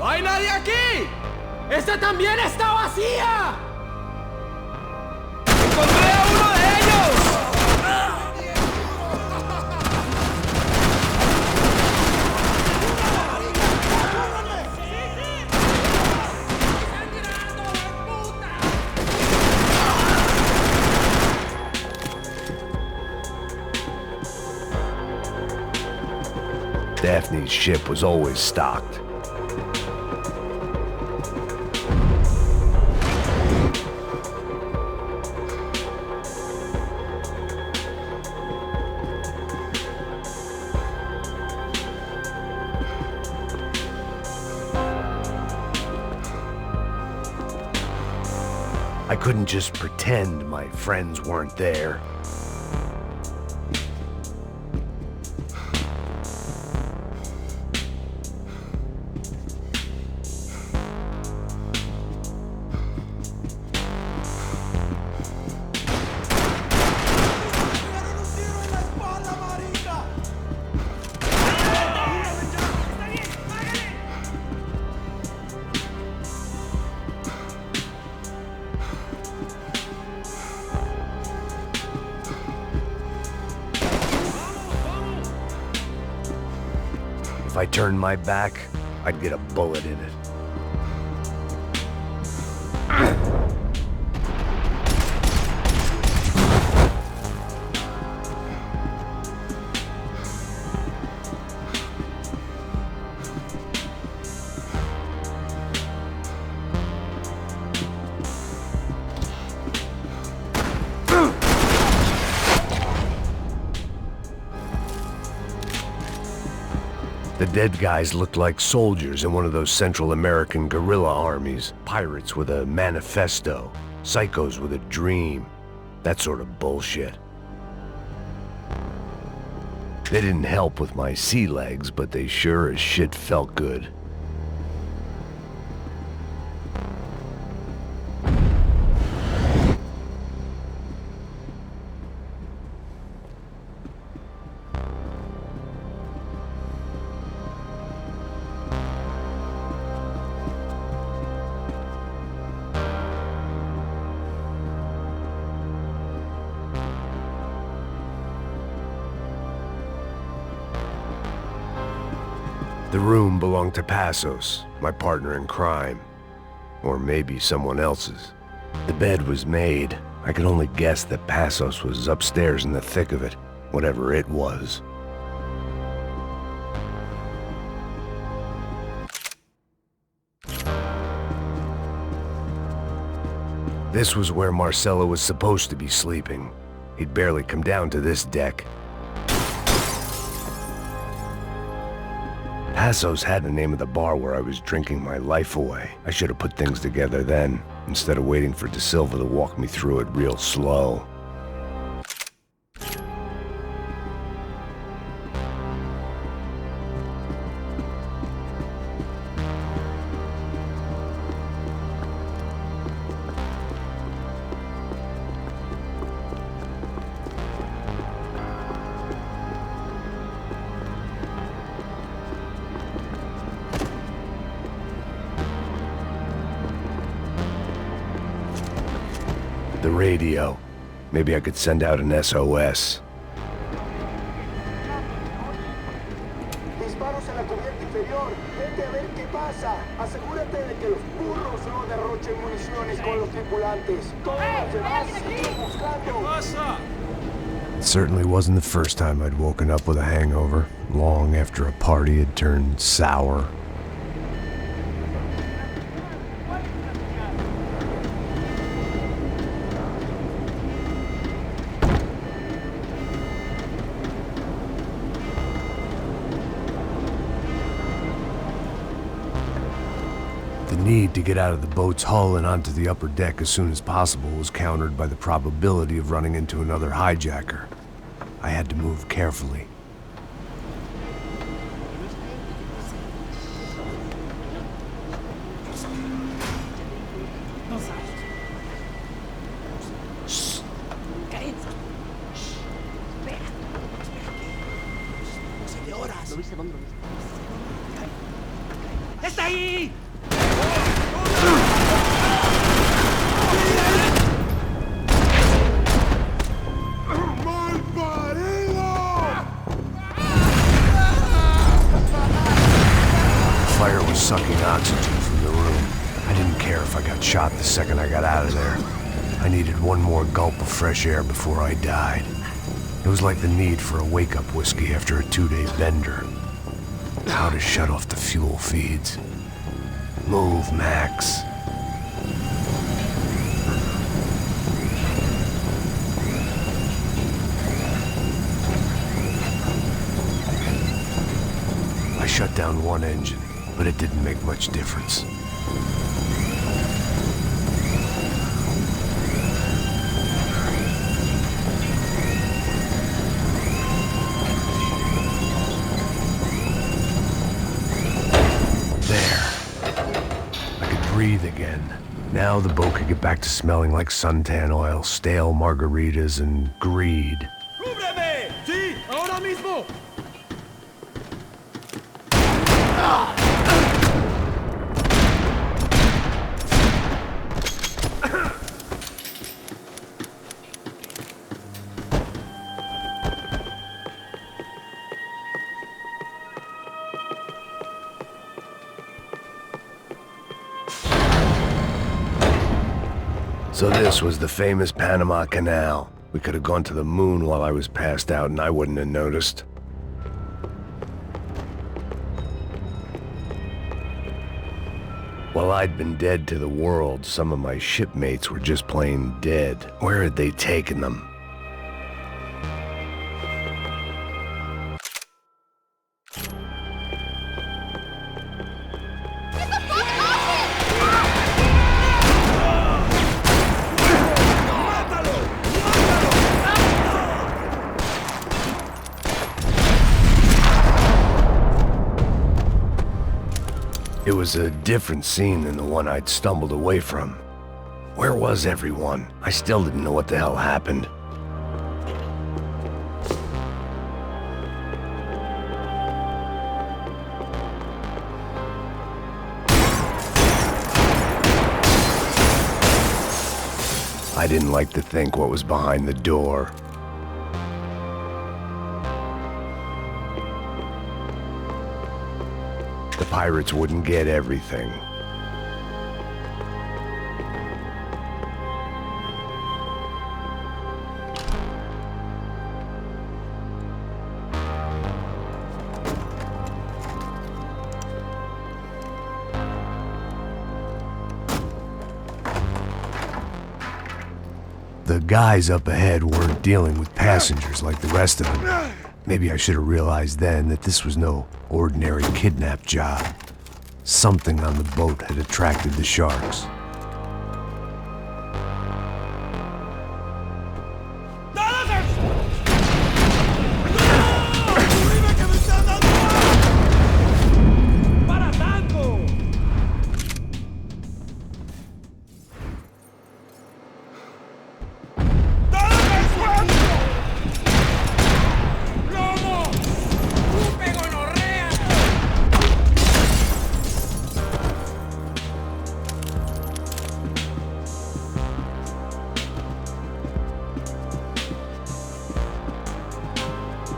¡No hay nadie aquí! ¡Esta también está vacía! ¡Encontré a uno de ellos! Daphne's ship was always stocked. I couldn't just pretend my friends weren't there. If I turned my back, I'd get a bullet in it. The dead guys looked like soldiers in one of those Central American guerrilla armies. Pirates with a manifesto, psychos with a dream, that sort of bullshit. They didn't help with my sea legs, but they sure as shit felt good. The room belonged to Passos, my partner in crime. Or maybe someone else's. The bed was made. I could only guess that Passos was upstairs in the thick of it, whatever it was. This was where Marcelo was supposed to be sleeping. He'd barely come down to this deck. Passos had the name of the bar where I was drinking my life away. I should have put things together then, instead of waiting for De Silva to walk me through it real slow. The radio. Maybe I could send out an SOS. Disparos en la cubierta inferior. Vete a ver qué pasa. Asegúrate de que los burros no derrochen municiones con los tripulantes. Todos los demás siguen buscando. It certainly wasn't the first time I'd woken up with a hangover, long after a party had turned sour. The need to get out of the boat's hull and onto the upper deck as soon as possible was countered by the probability of running into another hijacker. I had to move carefully. ¡Está ahí! Fire was sucking oxygen from the room. I didn't care if I got shot the second I got out of there. I needed one more gulp of fresh air before I died. It was like the need for a wake-up whiskey after a 2-day bender. How to shut off the fuel feeds. Move, Max. I shut down one engine, but it didn't make much difference. Breathe again. Now the boat could get back to smelling like suntan oil, stale margaritas, and greed. ¡Cúbreme! ¡Sí! ¡Ahora mismo! So this was the famous Panama Canal. We could have gone to the moon while I was passed out and I wouldn't have noticed. While I'd been dead to the world, some of my shipmates were just plain dead. Where had they taken them? It was a different scene than the one I'd stumbled away from. Where was everyone? I still didn't know what the hell happened. I didn't like to think what was behind the door. The pirates wouldn't get everything. The guys up ahead weren't dealing with passengers like the rest of them. Maybe I should have realized then that this was no ordinary kidnap job. Something on the boat had attracted the sharks.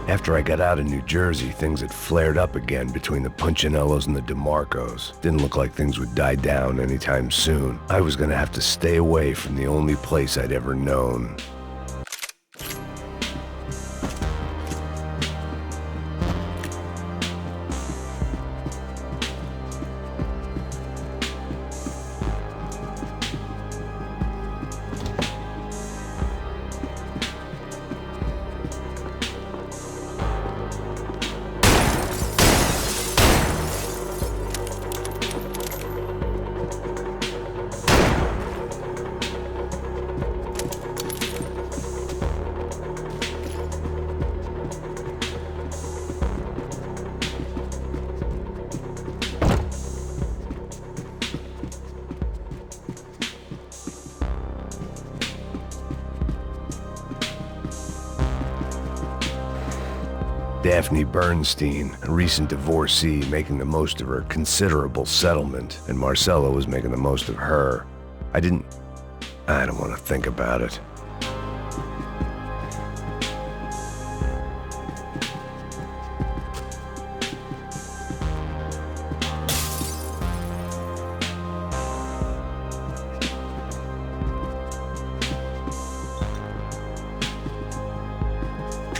After I got out of New Jersey, things had flared up again between the Punchinellos and the DeMarcos. Didn't look like things would die down anytime soon. I was gonna have to stay away from the only place I'd ever known. Daphne Bernstein, a recent divorcee making the most of her considerable settlement, and Marcella was making the most of her. I don't want to think about it.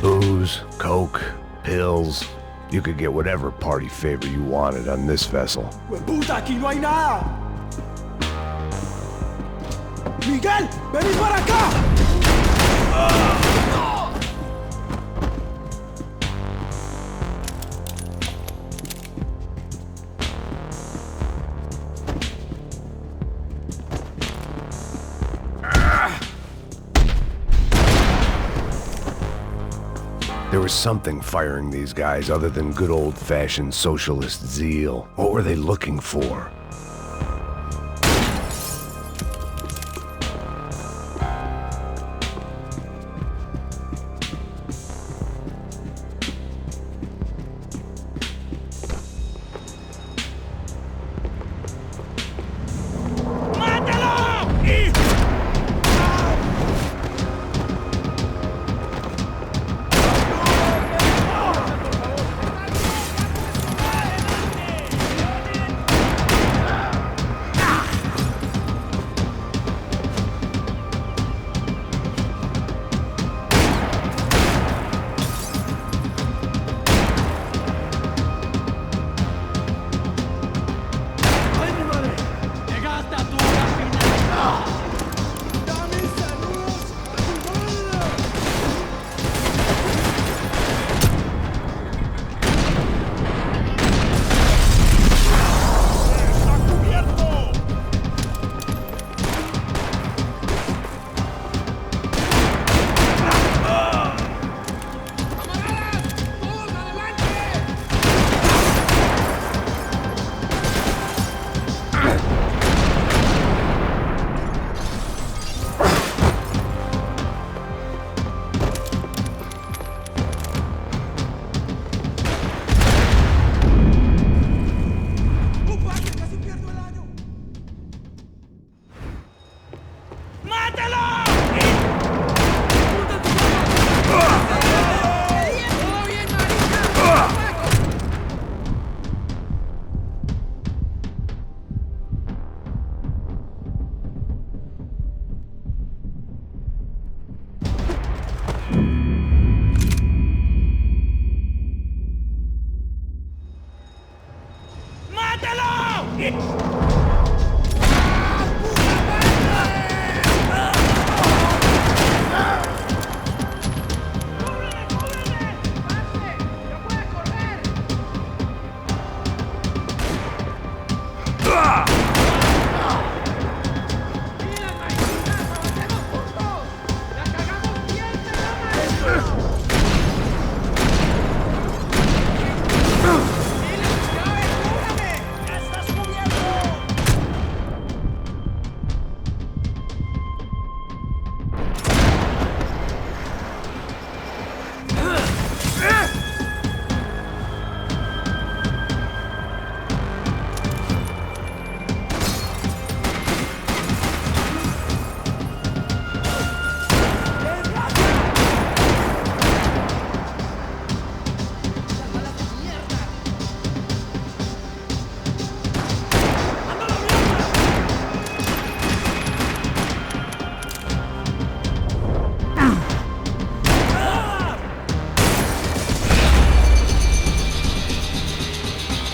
Booze, coke, pills. You could get whatever party favor you wanted on this vessel. ¡Puta, aquí no hay nada! ¡Miguel, vení para acá! There was something firing these guys other than good old-fashioned socialist zeal. What were they looking for?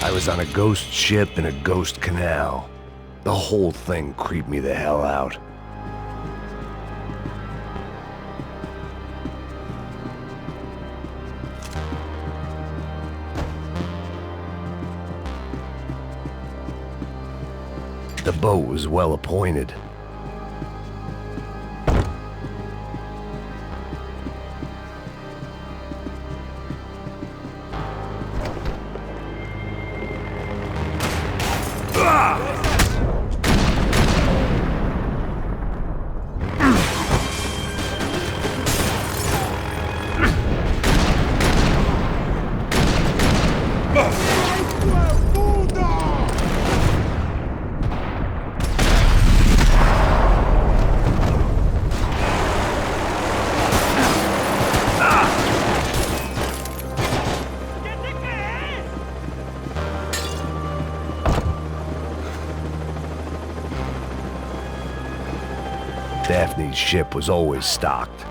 I was on a ghost ship in a ghost canal. The whole thing creeped me the hell out. The boat was well appointed. Daphne's ship was always stocked.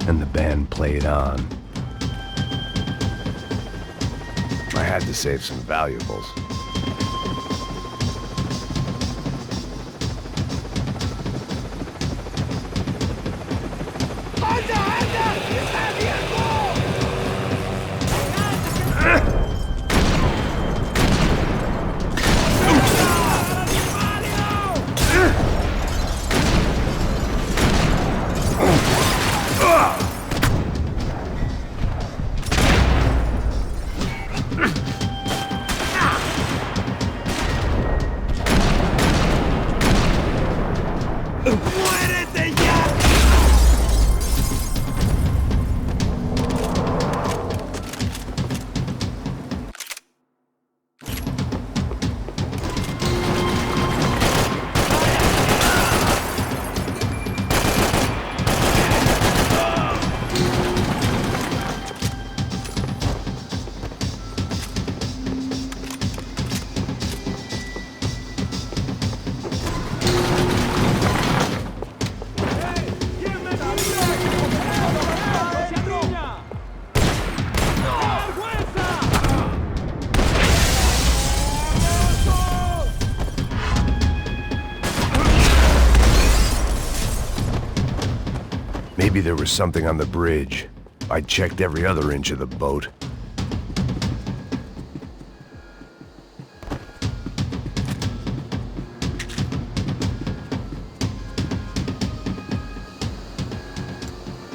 And the band played on. I had to save some valuables. Maybe there was something on the bridge. I checked every other inch of the boat.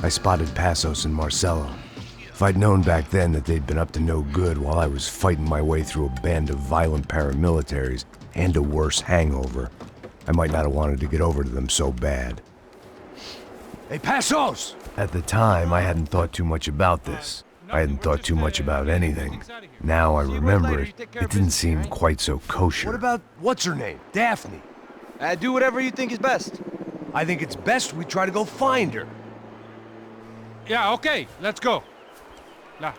I spotted Passos and Marcelo. If I'd known back then that they'd been up to no good while I was fighting my way through a band of violent paramilitaries and a worse hangover, I might not have wanted to get over to them so bad. Hey, Passos! At the time, I hadn't thought too much about this. I hadn't thought too much about anything. Now I remember it, it didn't seem quite so kosher. What about, what's her name? Daphne. Do whatever you think is best. I think it's best we try to go find her. Yeah, okay, let's go. Nah.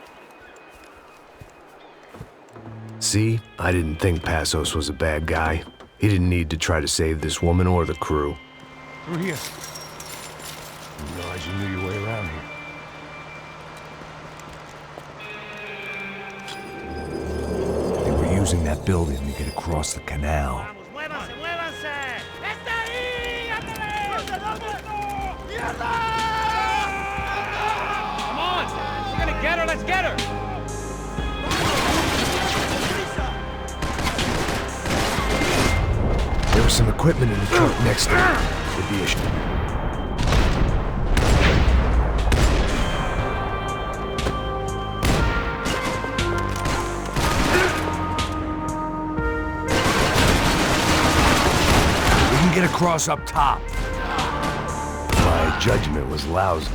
See? I didn't think Passos was a bad guy. He didn't need to try to save this woman or the crew. Through here. Didn't realize you knew your way around here. They were using that building to get across the canal. Come on! She's gonna get her, let's get her! There was some equipment in the truck next to it. It'd be a Get across up top. My judgment was lousy.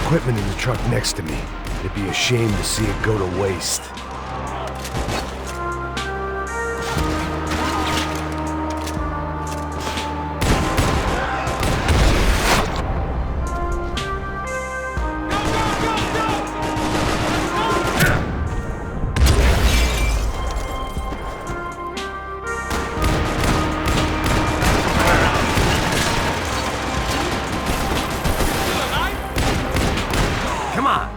equipment in the truck next to me. It'd be a shame to see it go to waste. Come on!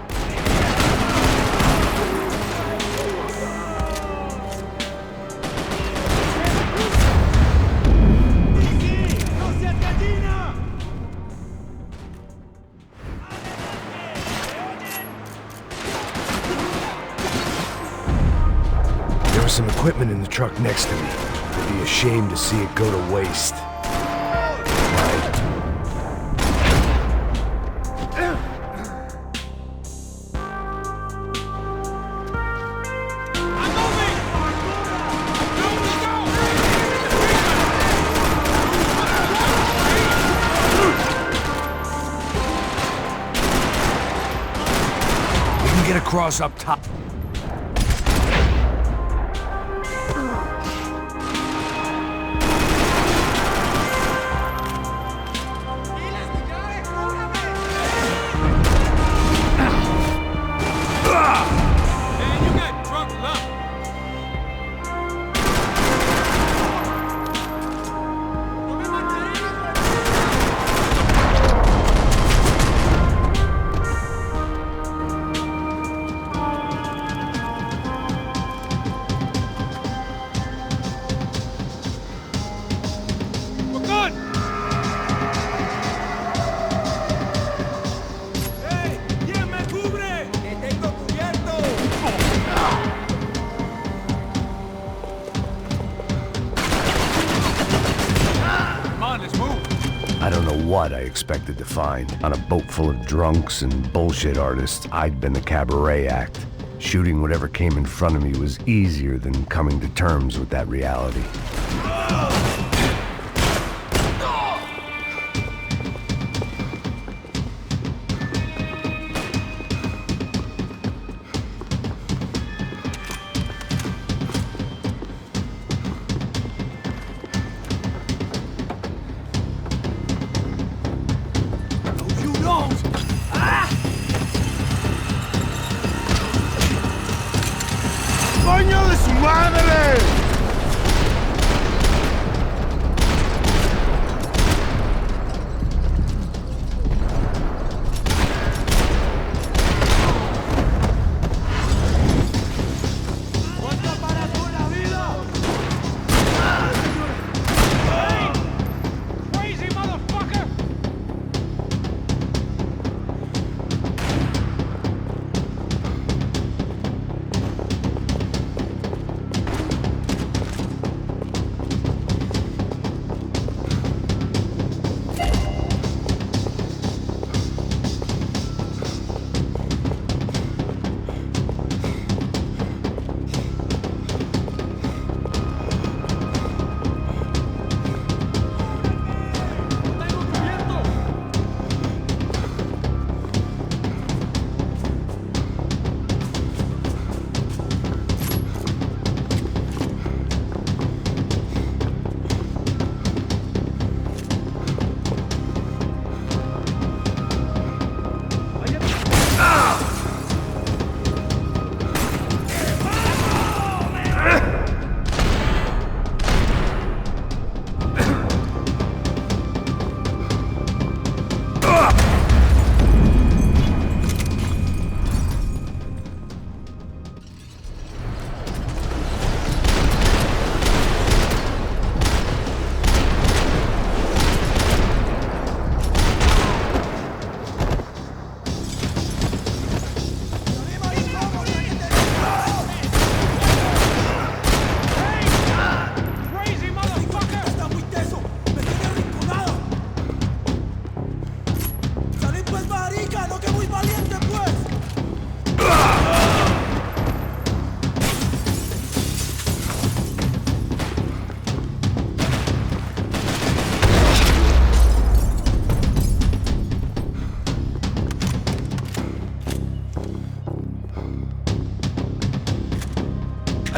There was some equipment in the truck next to me. It'd be a shame to see it go to waste. We can get across up top. Man, you got drunk luck. We're good. Hey, ¿quién me cubre? Te tengo cubierto. Come on, let's move. I don't know what I expected to find. On a boat full of drunks and bullshit artists, I'd been the cabaret act. Shooting whatever came in front of me was easier than coming to terms with that reality. You don't. ¡Coño de su madre! ¡Otra para tu la vida! Crazy motherfucker!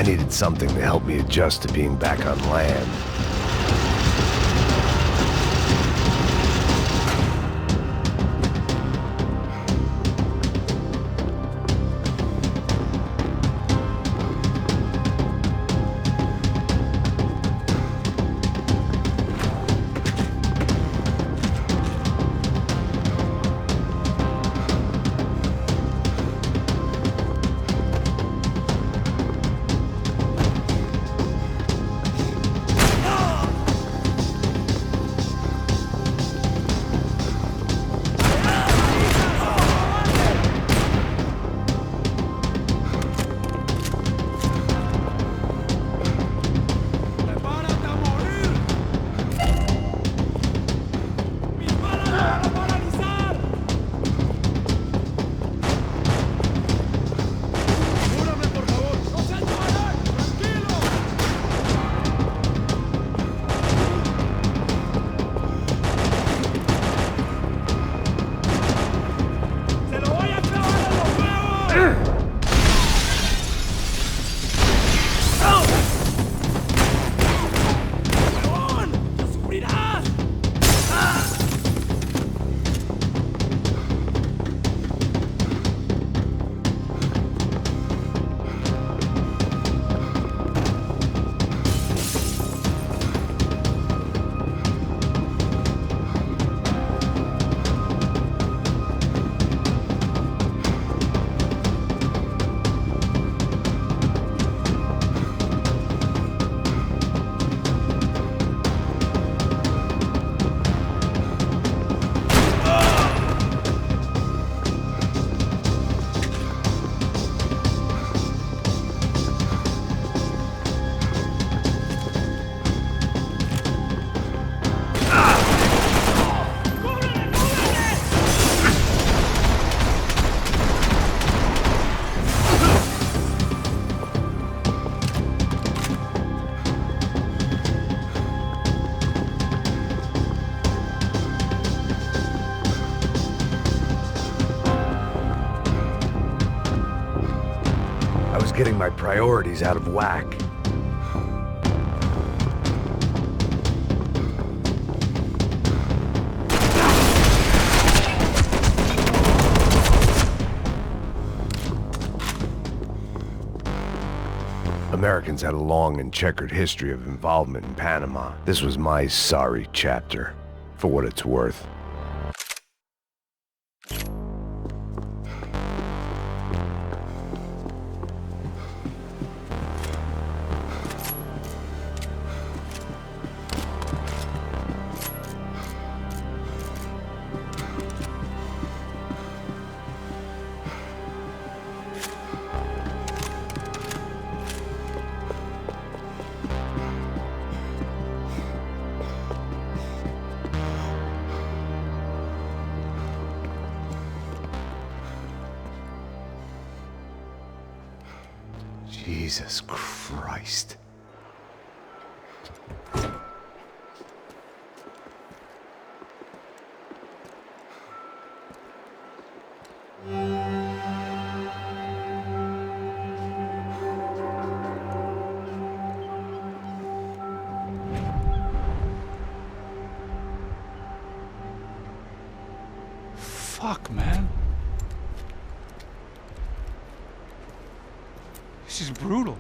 needed something to help me adjust to being back on land. Getting my priorities out of whack. Americans had a long and checkered history of involvement in Panama. This was my sorry chapter, for what it's worth. Jesus Christ. Fuck, man. This is brutal.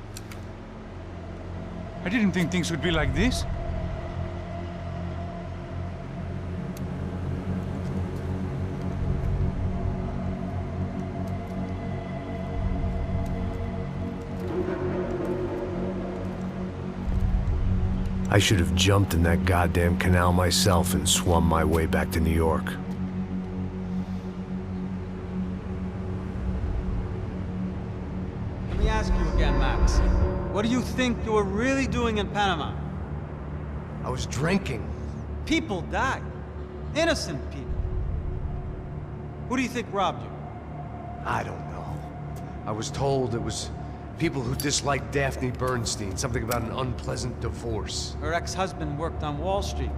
I didn't think things would be like this. I should have jumped in that goddamn canal myself and swum my way back to New York. Let me ask you again, Max. What do you think you were really doing in Panama? I was drinking. People died. Innocent people. Who do you think robbed you? I don't know. I was told it was people who disliked Daphne Bernstein, something about an unpleasant divorce. Her ex-husband worked on Wall Street.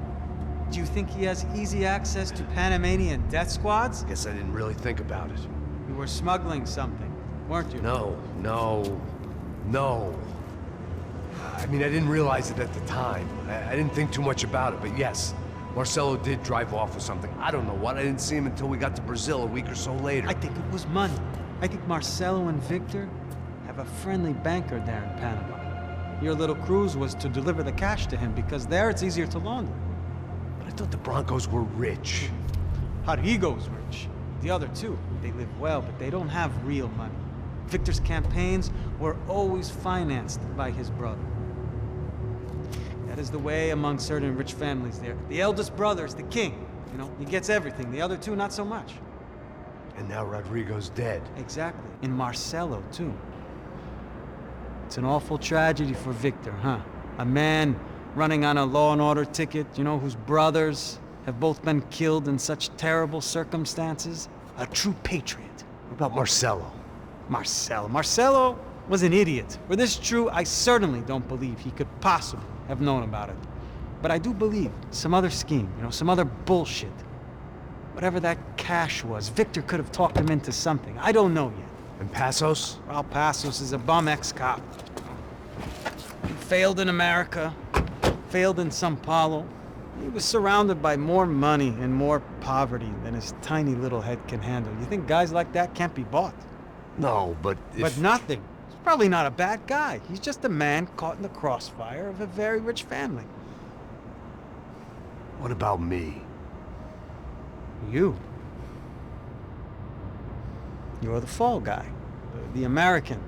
Do you think he has easy access to Panamanian death squads? Guess I didn't really think about it. You were smuggling something, weren't you? No. I mean, I didn't realize it at the time. I didn't think too much about it, but yes. Marcelo did drive off with something. I don't know what. I didn't see him until we got to Brazil a week or so later. I think it was money. I think Marcelo and Victor have a friendly banker there in Panama. Your little cruise was to deliver the cash to him because there it's easier to launder. But I thought the Broncos were rich. Rodrigo's rich. The other two, they live well, but they don't have real money. Victor's campaigns were always financed by his brother. That is the way among certain rich families there. The eldest brother is the king. You know, he gets everything. The other two, not so much. And now Rodrigo's dead. Exactly. And Marcelo, too. It's an awful tragedy for Victor, huh? A man running on a law and order ticket, you know, whose brothers have both been killed in such terrible circumstances. A true patriot. What about Marcelo? Marcelo was an idiot. Were this true, I certainly don't believe he could possibly have known about it. But I do believe some other scheme, you know, some other bullshit. Whatever that cash was, Victor could have talked him into something. I don't know yet. And Passos? Well, Passos is a bum ex-cop. He failed in America, failed in Sao Paulo. He was surrounded by more money and more poverty than his tiny little head can handle. You think guys like that can't be bought? No, but if... But nothing. He's probably not a bad guy. He's just a man caught in the crossfire of a very rich family. What about me? You. You're the fall guy. The American.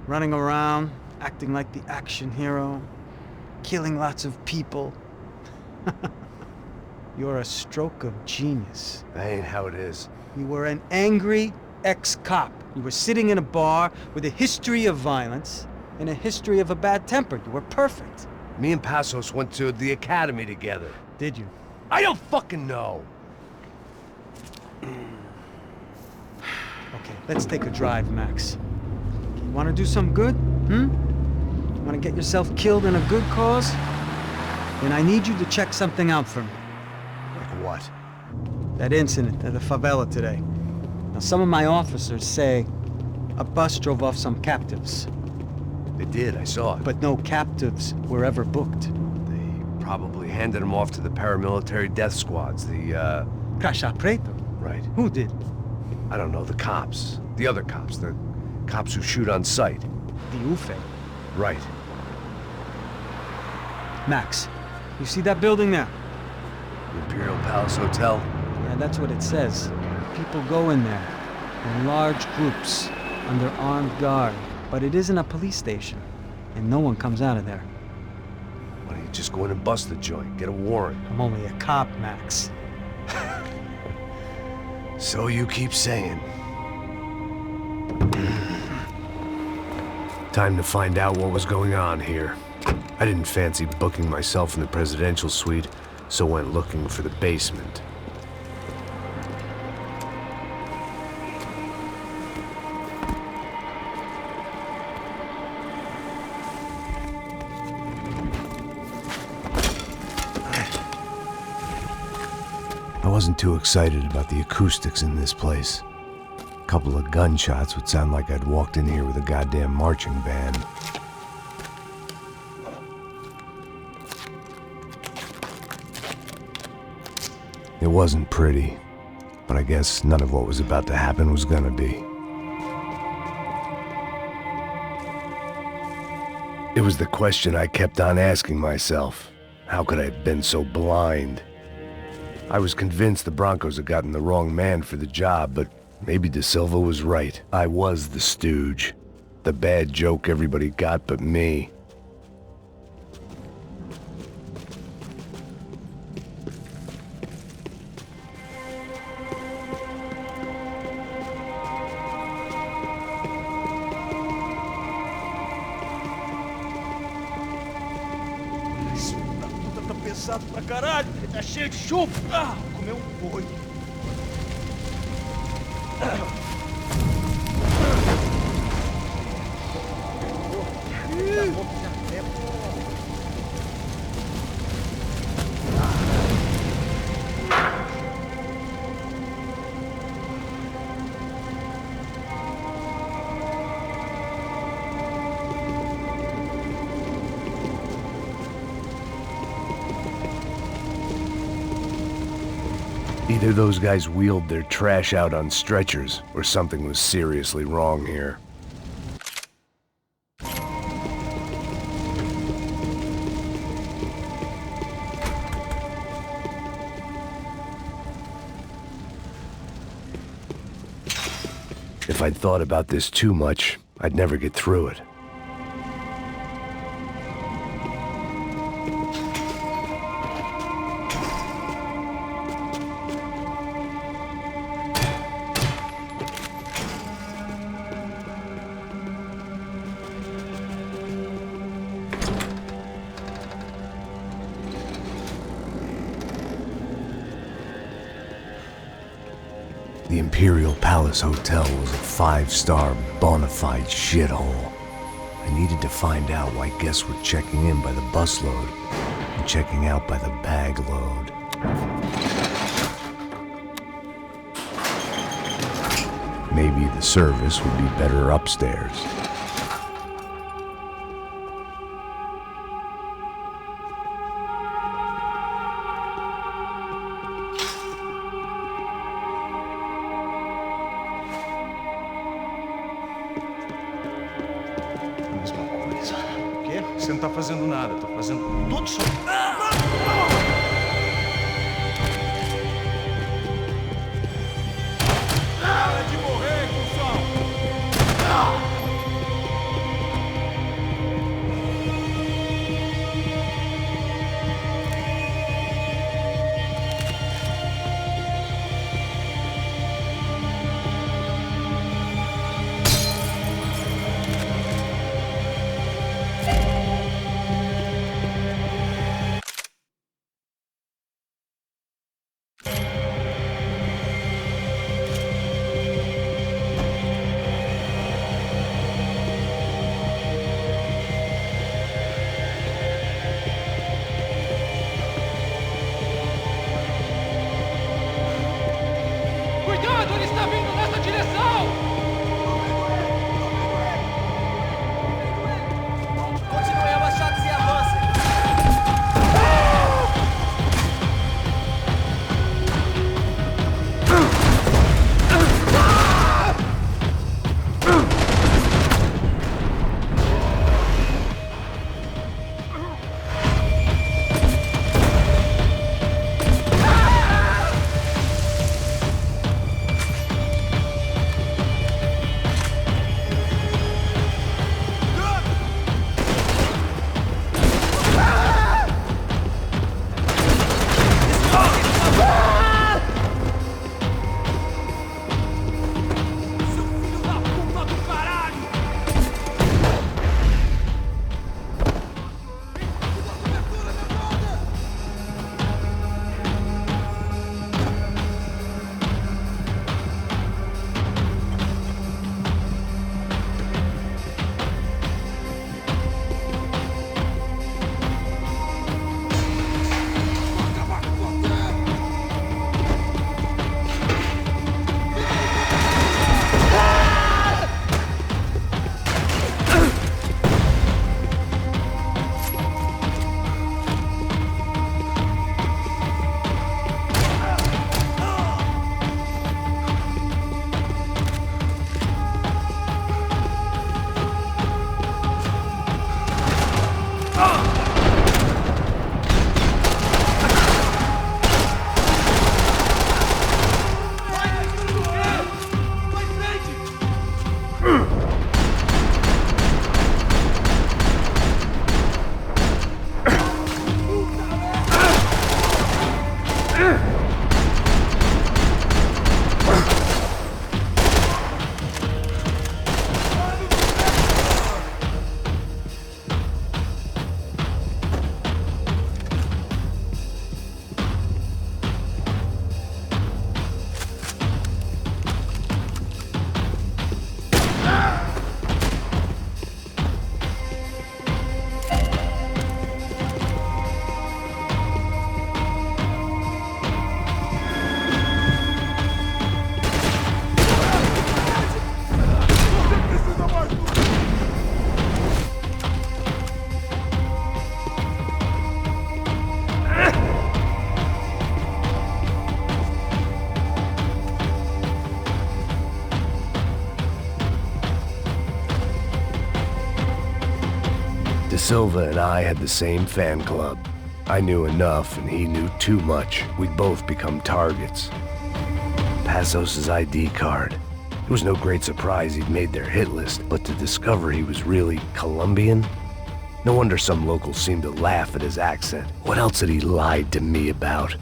Running around, acting like the action hero. Killing lots of people. You're a stroke of genius. That ain't how it is. You were an angry ex-cop. You were sitting in a bar with a history of violence and a history of a bad temper. You were perfect. Me and Passos went to the academy together. Did you? I don't fucking know. Okay, let's take a drive, Max. You want to do some good? You want to get yourself killed in a good cause? Then I need you to check something out for me. Like what? That incident at the favela today. Now, some of my officers say a bus drove off some captives. They did, I saw it. But no captives were ever booked. They probably handed them off to the paramilitary death squads, the, Caixa Preto? Right. Who did? I don't know, the cops. The other cops. The cops who shoot on sight. The UFE. Right. Max, you see that building there? The Imperial Palace Hotel? Yeah, that's what it says. People go in there, in large groups, under armed guard. But it isn't a police station, and no one comes out of there. Why don't you just go in and bust the joint, get a warrant? I'm only a cop, Max. So you keep saying. Time to find out what was going on here. I didn't fancy booking myself in the presidential suite, so went looking for the basement. I wasn't too excited about the acoustics in this place. A couple of gunshots would sound like I'd walked in here with a goddamn marching band. It wasn't pretty, but I guess none of what was about to happen was gonna be. It was the question I kept on asking myself. How could I have been so blind? I was convinced the Broncos had gotten the wrong man for the job, but maybe De Silva was right. I was the stooge. The bad joke everybody got but me. Pesado pra caralho, tá cheio de chupa. Comeu boi. Either those guys wheeled their trash out on stretchers, or something was seriously wrong here. If I'd thought about this too much, I'd never get through it. The Imperial Palace Hotel was a five-star, bona fide shithole. I needed to find out why guests were checking in by the busload and checking out by the bag load. Maybe the service would be better upstairs. Você não tá fazendo nada, tô fazendo tudo só. De Silva and I had the same fan club. I knew enough and he knew too much. We'd both become targets. Passos' ID card. It was no great surprise he'd made their hit list, but to discover he was really Colombian? No wonder some locals seemed to laugh at his accent. What else had he lied to me about?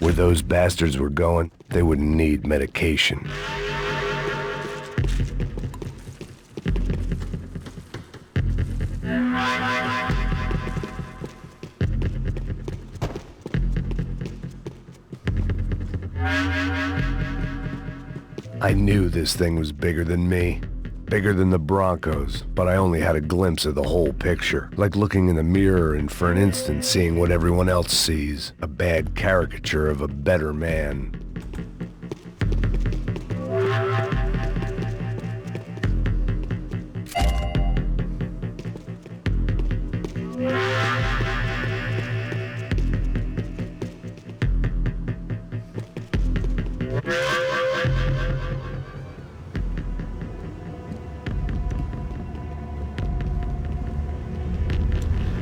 Where those bastards were going, they wouldn't need medication. I knew this thing was bigger than me. Bigger than the Broncos, but I only had a glimpse of the whole picture. Like looking in the mirror and for an instant seeing what everyone else sees. A bad caricature of a better man.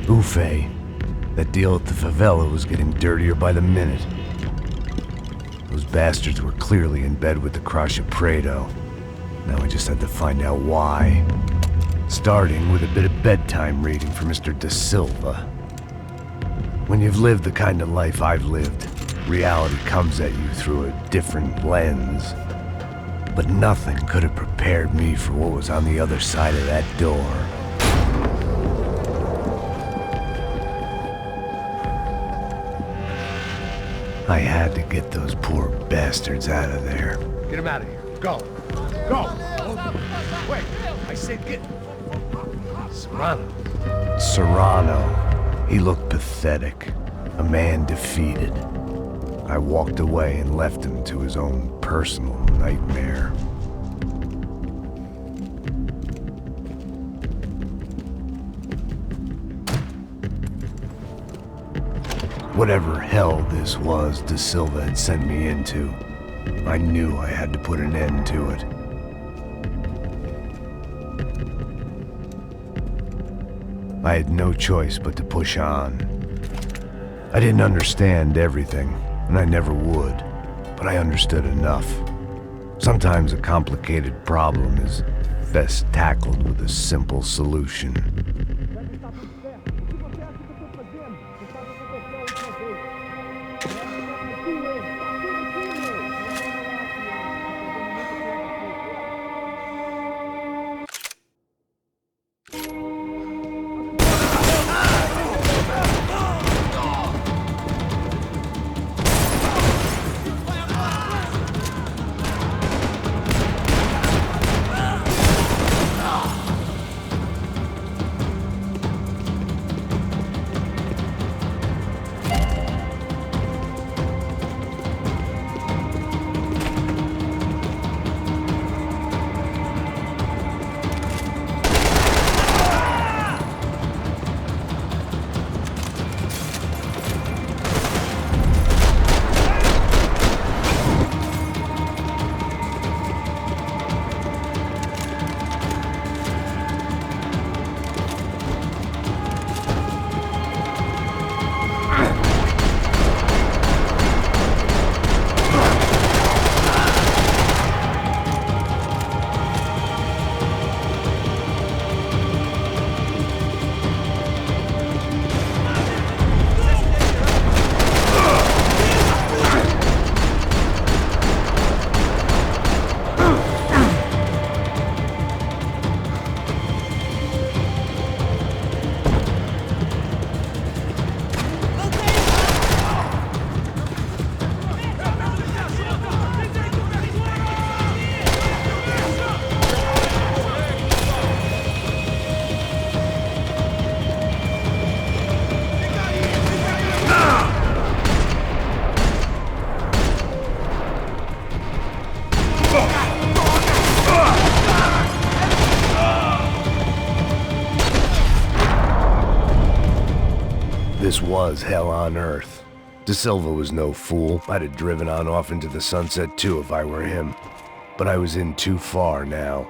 Buffet. That deal at the favela was getting dirtier by the minute. Those bastards were clearly in bed with the Crusher Prado. Now I just had to find out why. Starting with a bit of bedtime reading for Mr. De Silva. When you've lived the kind of life I've lived, reality comes at you through a different lens. But nothing could have prepared me for what was on the other side of that door. I had to get those poor bastards out of there. Get him out of here. Go. Go. Wait. I said get... Serrano. Serrano. He looked pathetic. A man defeated. I walked away and left him to his own personal nightmare. Whatever hell this was De Silva had sent me into, I knew I had to put an end to it. I had no choice but to push on. I didn't understand everything, and I never would, but I understood enough. Sometimes a complicated problem is best tackled with a simple solution. This was hell on earth. De Silva was no fool. I'd have driven on off into the sunset too if I were him. But I was in too far now.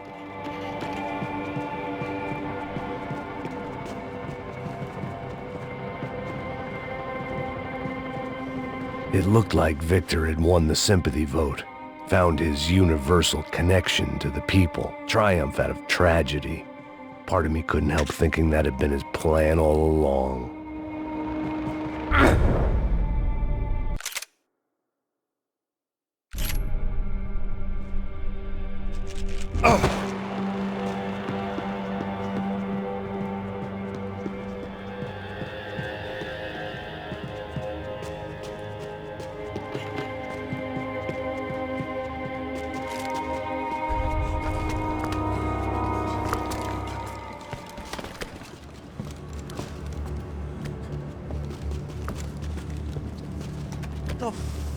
It looked like Victor had won the sympathy vote, found his universal connection to the people, triumph out of tragedy. Part of me couldn't help thinking that had been his plan all along. What the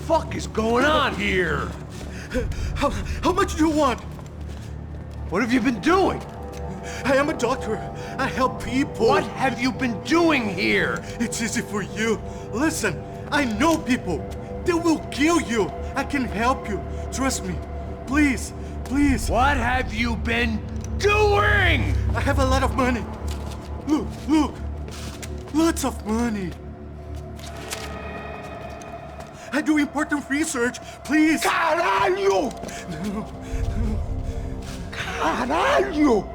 fuck is going on here? How much do you want? What have you been doing? I am a doctor. I help people. What have you been doing here? It's easy for you. Listen, I know people. They will kill you. I can help you. Trust me. Please, please. What have you been doing? I have a lot of money. Look, look. Lots of money. I do important research. Please. Caralho! No. Caralho!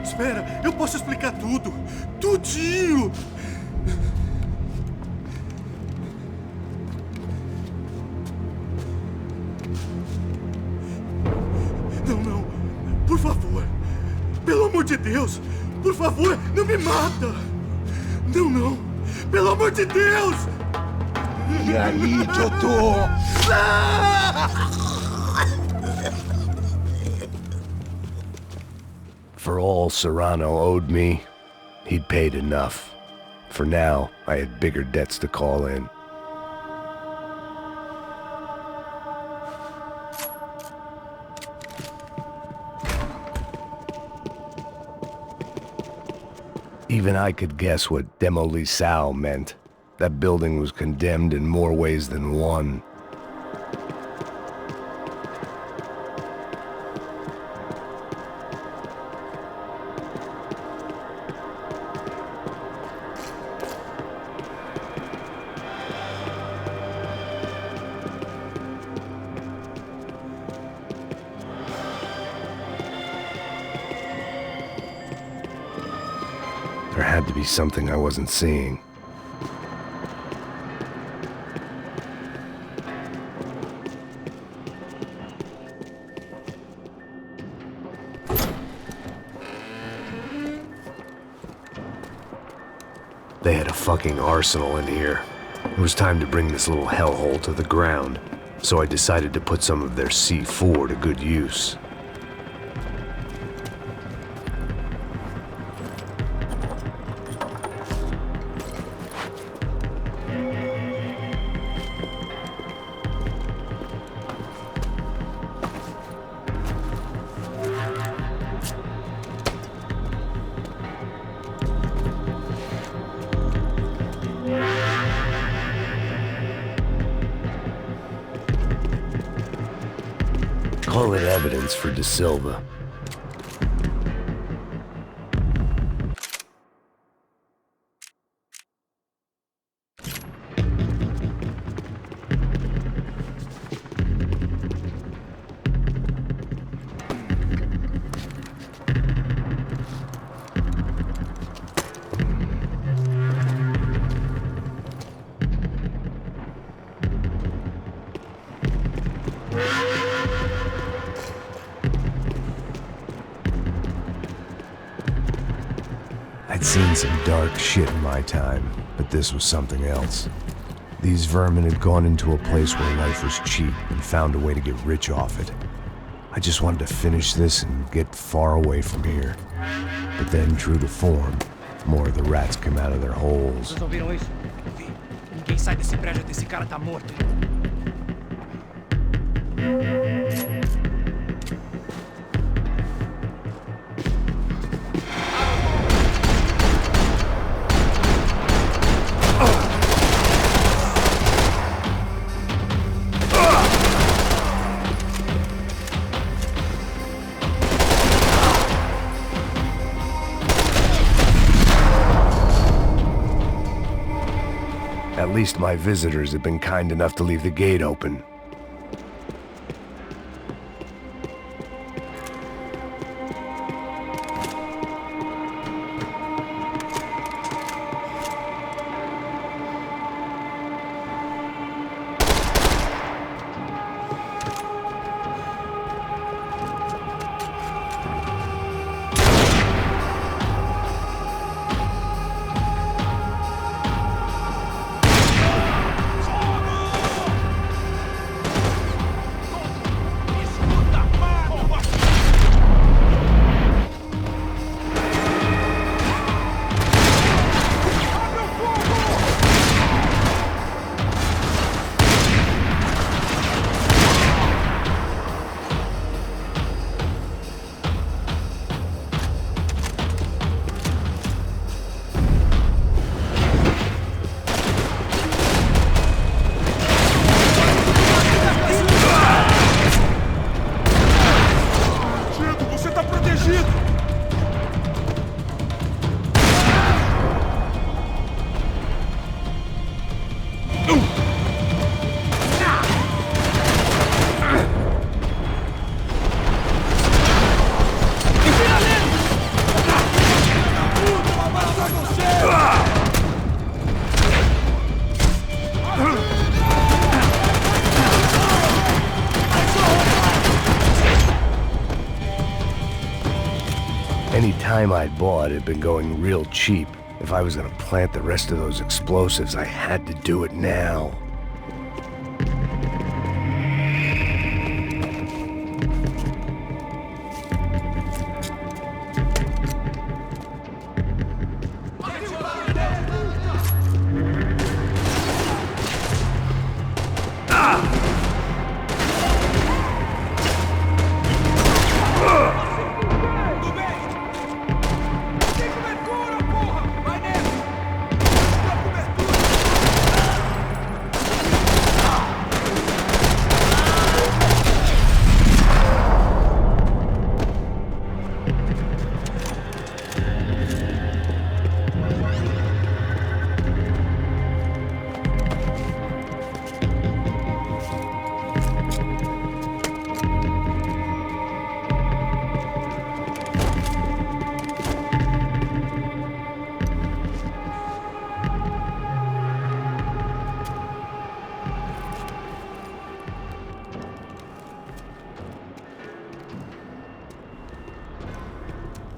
Espera. Eu posso explicar tudo. Tudinho. Não. Por favor. Pelo amor de Deus. Por favor, não me mata. Não. Pelo amor de Deus. E aí, doutor? For all Serrano owed me, he'd paid enough. For now, I had bigger debts to call in. Even I could guess what demolição meant. That building was condemned in more ways than one. There had to be something I wasn't seeing. They had a fucking arsenal in here. It was time to bring this little hellhole to the ground, so I decided to put some of their C4 to good use. Call it evidence for De Silva. I'd seen some dark shit in my time, but this was something else. These vermin had gone into a place where life was cheap and found a way to get rich off it. I just wanted to finish this and get far away from here. But then, true to form, more of the rats come out of their holes. Vocês ouviram isso? Vi. Ninguém sai desse prédio até esse cara tá morto. At least my visitors have been kind enough to leave the gate open. Any time I'd bought had been going real cheap. If I was gonna plant the rest of those explosives, I had to do it now.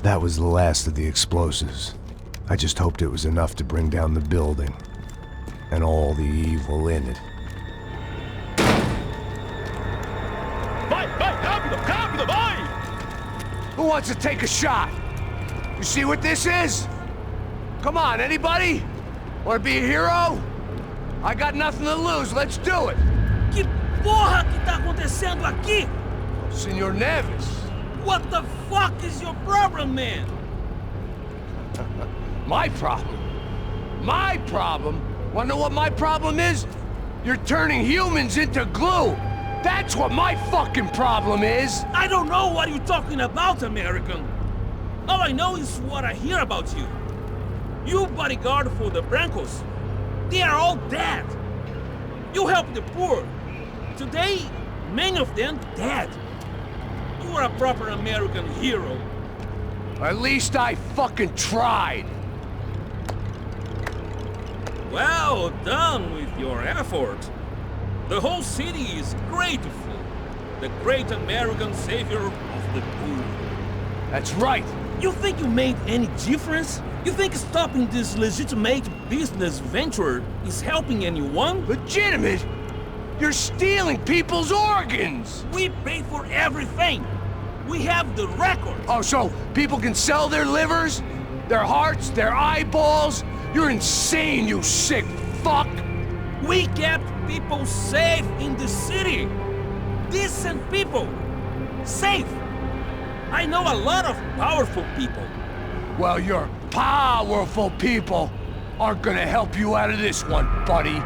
That was the last of the explosives. I just hoped it was enough to bring down the building and all the evil in it. Who wants to take a shot? You see what this is? Come on, anybody? Want to be a hero? I got nothing to lose, let's do it! Que porra que tá acontecendo aqui? Senor Neves. What the fuck is your problem, man? My problem? My problem? Wanna know what my problem is? You're turning humans into glue! That's what my fucking problem is! I don't know what you're talking about, American. All I know is what I hear about you. You bodyguard for the Brancos. They are all dead. You help the poor. Today, many of them dead. You are a proper American hero. At least I fucking tried. Well done with your effort. The whole city is grateful. The great American savior of the poor. That's right. You think you made any difference? You think stopping this legitimate business venture is helping anyone? Legitimate? You're stealing people's organs! We pay for everything. We have the record. Oh, so people can sell their livers? Their hearts? Their eyeballs? You're insane, you sick fuck! We kept people safe in the city. Decent people. Safe. I know a lot of powerful people. Well, your powerful people aren't gonna help you out of this one, buddy.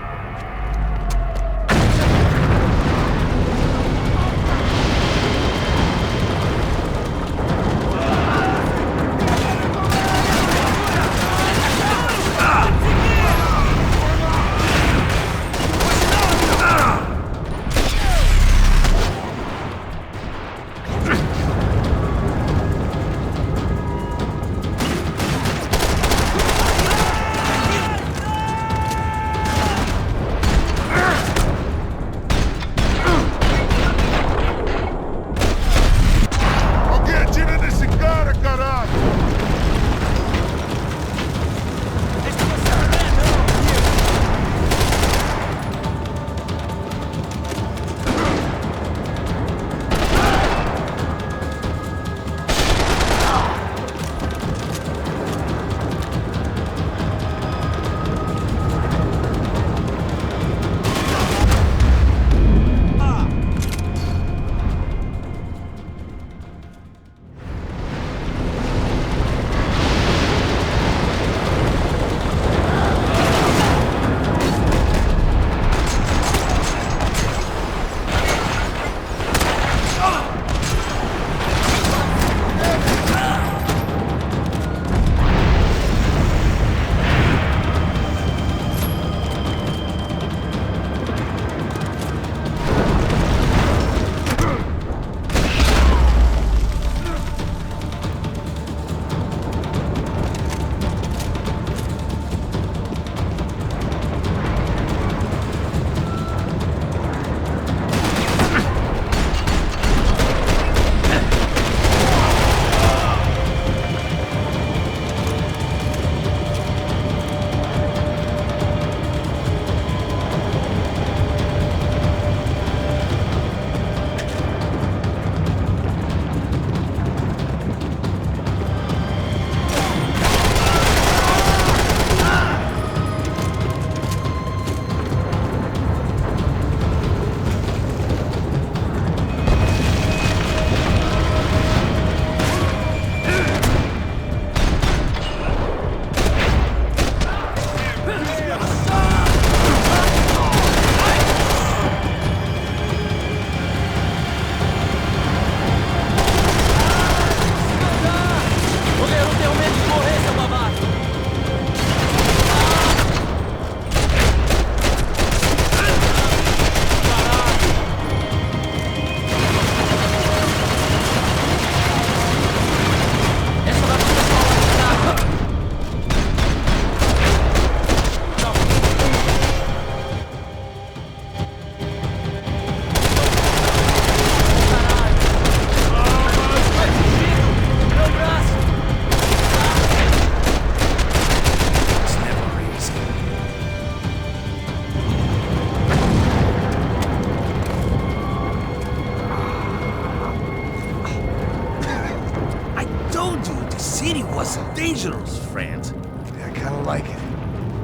city was dangerous, friend. Yeah, I kinda like it.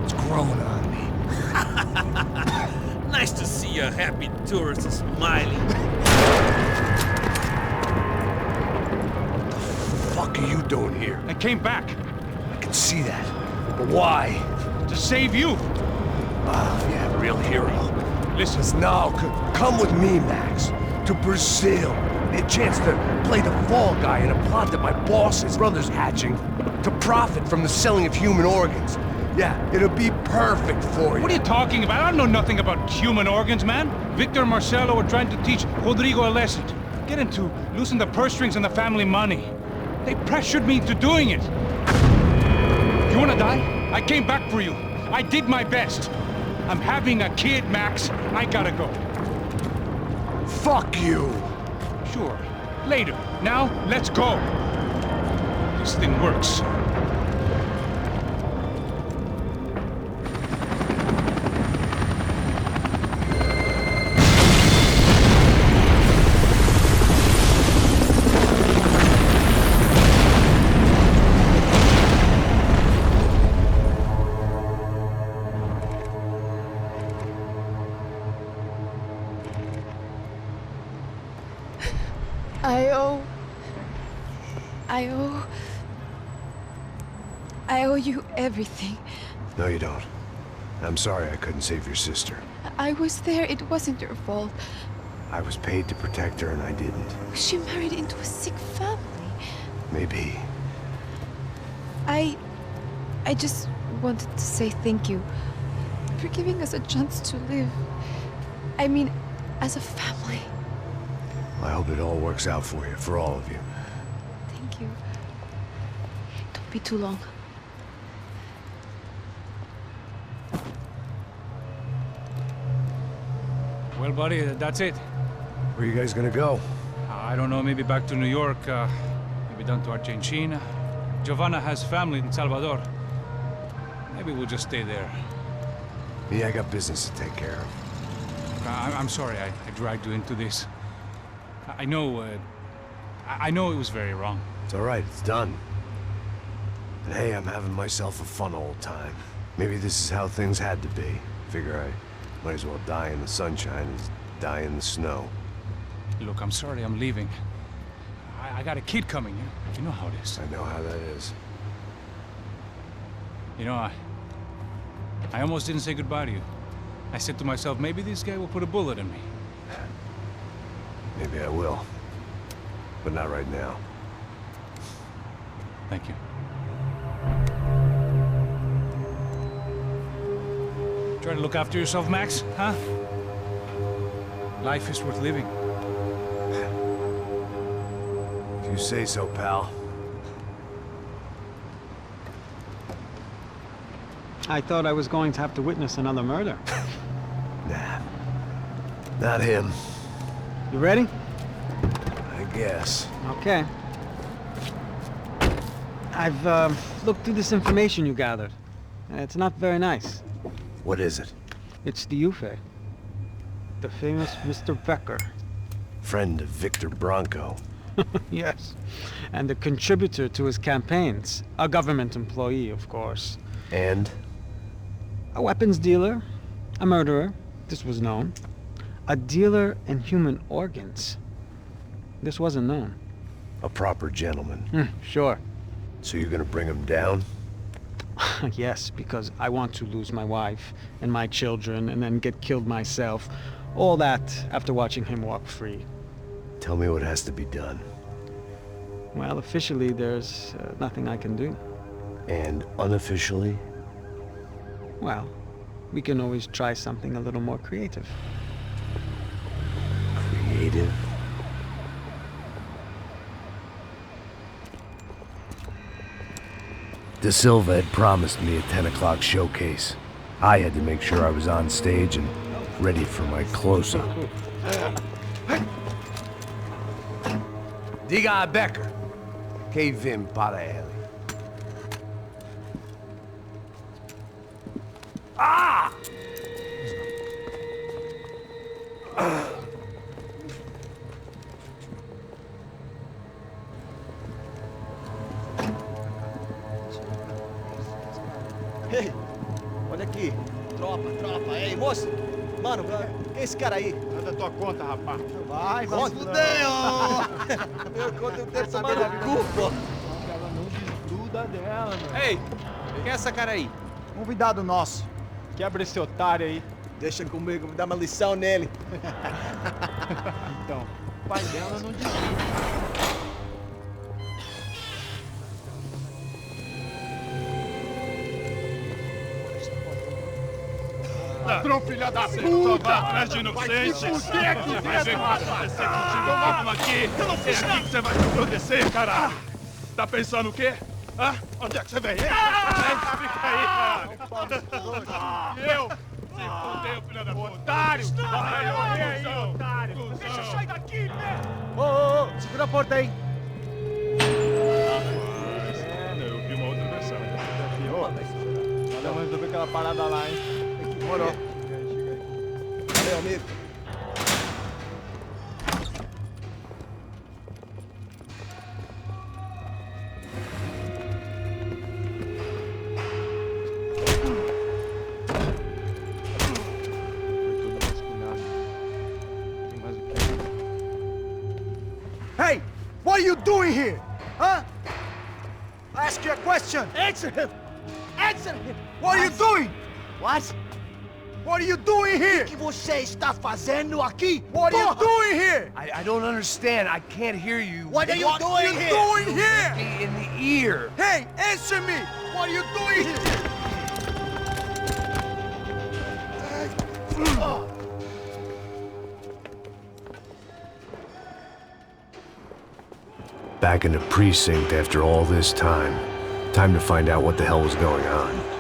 It's growing on me. Nice to see a happy tourist smiling. What the fuck are you doing here? I came back I can see that. But why? to save you. Ah, yeah, real hero. Listen, Now, come with me, Max. To Brazil. A chance to play the fall guy in a plot that my boss's brother's hatching to profit from the selling of human organs. Yeah, it'll be perfect for you. what are you talking about? I don't know nothing about human organs, man. Victor and Marcelo were trying to teach Rodrigo a lesson. Get him to loosen the purse strings and the family money. They pressured me into doing it. You wanna die? I came back for you. I did my best. I'm having a kid, Max. I gotta go. Fuck you! Sure. Later. Now, let's go. This thing works. I owe you everything. No, you don't. I'm sorry I couldn't save your sister. I was there. It wasn't your fault. I was paid to protect her and I didn't. She married into a sick family. Maybe. I just wanted to say thank you for giving us a chance to live. I mean, as a family. I hope it all works out for you, for all of you. Thank you. Don't be too long. Well, buddy, that's it. Where are you guys gonna go? I don't know, maybe back to New York, maybe down to Argentina. Giovanna has family in Salvador. Maybe we'll just stay there. Yeah, I got business to take care of. I'm sorry I dragged you into this. I know it was very wrong. It's alright, it's done. And hey, I'm having myself a fun old time. Maybe this is how things had to be. Figure I might as well die in the sunshine as die in the snow. Look, I'm sorry I'm leaving. I got a kid coming. You know how it is. I know how that is. You know, I almost didn't say goodbye to you. I said to myself, maybe this guy will put a bullet in me. Maybe I will. But not right now. Thank you. Try to look after yourself, Max, huh? Life is worth living. If you say so, pal. I thought I was going to have to witness another murder. Nah. Not him. You ready? I guess. Okay. I've looked through this information you gathered. It's not very nice. What is it? It's the Ufe. The famous Mr. Becker. Friend of Victor Bronco. Yes. And a contributor to his campaigns. A government employee, of course. And? A weapons dealer. A murderer. This was known. A dealer in human organs. This wasn't known. A proper gentleman. Sure. So you're gonna bring him down? Yes, because I want to lose my wife and my children and then get killed myself. All that after watching him walk free. Tell me what has to be done. Well, officially there's nothing I can do. And unofficially? Well, we can always try something a little more creative. Creative? De Silva had promised me a 10 o'clock showcase. I had to make sure I was on stage and ready for my close-up. Diga a Becker. Que vim para ele. Ah! Ei, olha aqui. Tropa, tropa. Ei, moço. Mano, quem é esse cara aí? Nada da tua conta, rapaz. Vai, vai se fuder, ó. Meu conta eu tenho tomado no cu, pô. Ela não desgruda dela, mano. Ei, quem é essa cara aí? Convidado nosso. Quebra esse otário aí. Deixa comigo, me dá uma lição nele. Então, o pai dela não desgruda. Patrão, filha da puta! Vai atrás de inocente! Vai aqui dentro, vai ver o que vai acontecer contigo. Vamos aqui! Eu não fiz aqui que você vai me proteger, caralho! Tá pensando o quê? Hã? Onde é que você vem? Fica aí, caralho! E eu? Se fodeu, filha da puta! Otário! Vai, aí, otário! Deixa eu sair daqui, né? Ô, segura a porta aí. Eu vi uma outra versão. Olha, vamos resolver aquela parada lá, hein? Demorou. Valeu, amigo. Hey! What are you doing here? Huh? I ask you a question. Answer him! Answer him! What are you doing? What? What are you doing here? O que você está fazendo aqui? What are you doing here? I don't understand. I can't hear you. What are you doing here? In the ear. Hey, answer me! What are you doing here? Back in the precinct after all this time. Time to find out what the hell was going on.